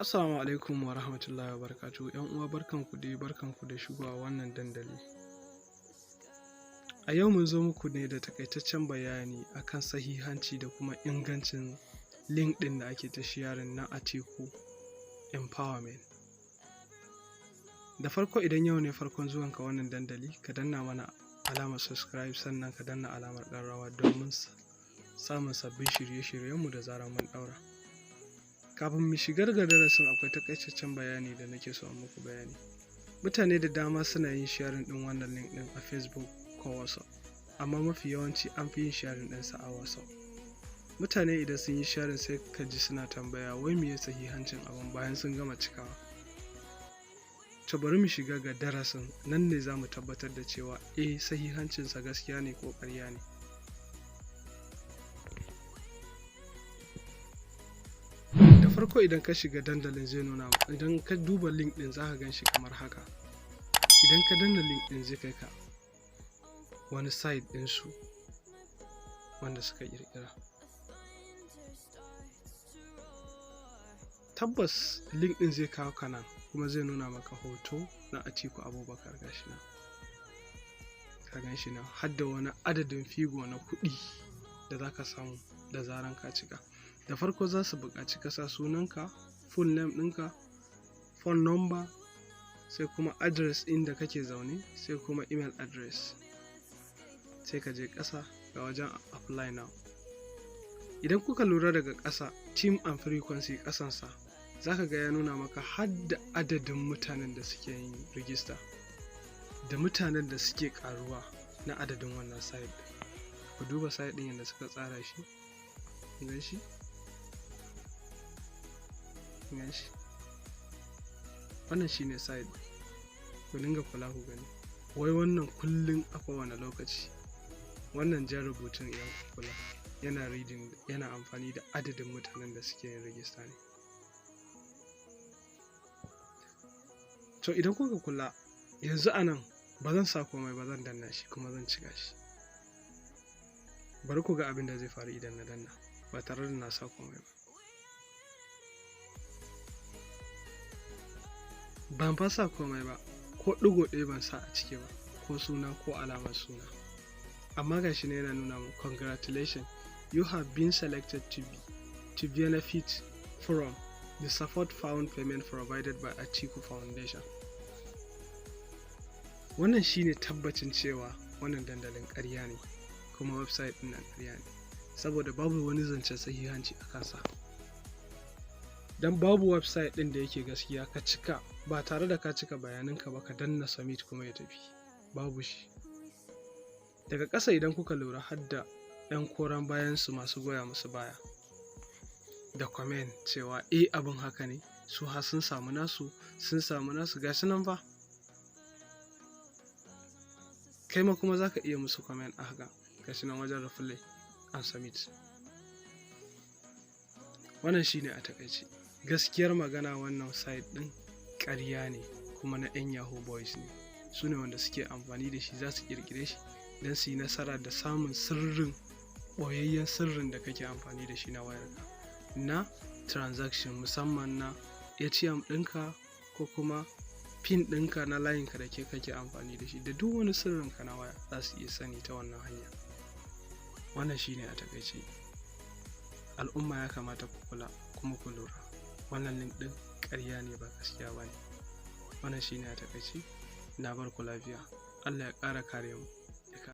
Assalamu alaikum wa rahmatullahi wa barakatuhu. ‘Yan uwa barkanku da shigowa wannan dandali. A yau mun zo muku ne da takaitaccen bayani akan sahihanci da kuma ingancin link ɗin da ake ta sharing na Atiku Empowerment. Da farko idan yau ne farkon zuwanka wannan dandali, ka danna mana alamar subscribe sannan ka danna alamar ƙararrawa domin samun sabbin shirye-shiryenmu da zarar mun ɗaura. Kafin mu shigar ga darasin akwai takaitaccen bayani da nake so in muku bayani. Mutane da dama suna yin sharing ɗin wannan link ɗin a Facebook ko WhatsApp, amma mafi yawanci an fi yin sharing ɗinsa a WhatsApp. Mutane idan sun yi sharing sai ka ji suna tambaya wai me ya sahihancin abin bayan sun gama cikawa. To bari mu shiga ga darasin, nan ne za mu tabbatar da cewa sahihancinsa gaskiya ne ko ƙarya ne. Da farko idan ka shiga dandalin zai nuna idan ka duba link ɗin za ka gan shi kamar haka. Idan ka danna link ɗin zai kai ka wani site ɗinsu wanda suka ƙirƙira. Tabbas link ɗin zai kawo ka nan kuma zai nuna maka hoto na Atiku Abubakar gashi nan. Ka gan shi nan har da wani adadin figo na kuɗi da za ka samu da zaran ka cika. Da farko za su buƙaci ka sa sunanka, full name ɗinka, phone number, sai kuma address inda kake zaune, sai kuma email address. Sai ka je ƙasa ga wajen apply now. Idan kuka lura daga ƙasa team and frequency ƙasansa, za ka ga ya nuna maka har da adadin mutanen da suke yin rijista da mutanen da suke ƙaruwa na adadin wannan site. Ku duba site ɗin yadda suka tsara shi. Gan shi? Wannan shine site. Ku dinga kula ku gani. Wai wannan kullum a kowane lokaci. Wannan jan rubutun idan ku kula yana reading, yana amfani da adadin mutanen da suke yin rijista ne. To idan kuka kula yanzu anan ba zan sa komai ba, zan danna shi kuma zan cika shi. Bari ku ga abin da zai faru idan na danna ba tare da na sa komai ba. Ban fa sa komai ba, ko ɗigo ɗaya ban sa a ciki ba, ko suna ko alamar suna. Amma gashi ne yana nuna mu congratulations, you have been selected to benefit from the support fund payment provided by Atiku Foundation. Wannan shine tabbacin cewa wannan dandalin ƙarya ne kuma website ɗin nan ƙarya ne, saboda babu wani zancen sahihanci a kansa. Dan babu website ɗin da yake gaskiya ka cika ba tare da ka cika bayananka ba ka danna submit kuma ya tafi, babu shi. Daga ƙasa idan kuka lura har da 'yan koran bayansu masu goya musu baya da comment cewa abin haka ne, su har sun samu nasu gashi nan fa. Kai ma kuma za ka iya musu comment a haka gashi nan wajen reply and submit. Wannan shine a takaice gaskiyar magana, wannan site ɗin ƙarya ne kuma na 'yan Yahoo Boys ne. Su ne wanda suke amfani da shi, za su ƙirƙire shi don su yi nasara da samun ɓoyayyen sirrin da kake amfani da shi na wayarka na transaction, musamman na ATM ɗinka ko kuma pin ɗinka na layinka da kake amfani da shi, da duk wani sirrinka na waya za su iya sani ta wannan hanya. Wannan shine a takaice. Al'umma ya kamata ku kula kuma ku lura, wannan link ɗin ƙarya ne ba gaskiya ba ne. Wannan shine a takaice. Na bar ku lafiya. Allah ya ƙara kare mu.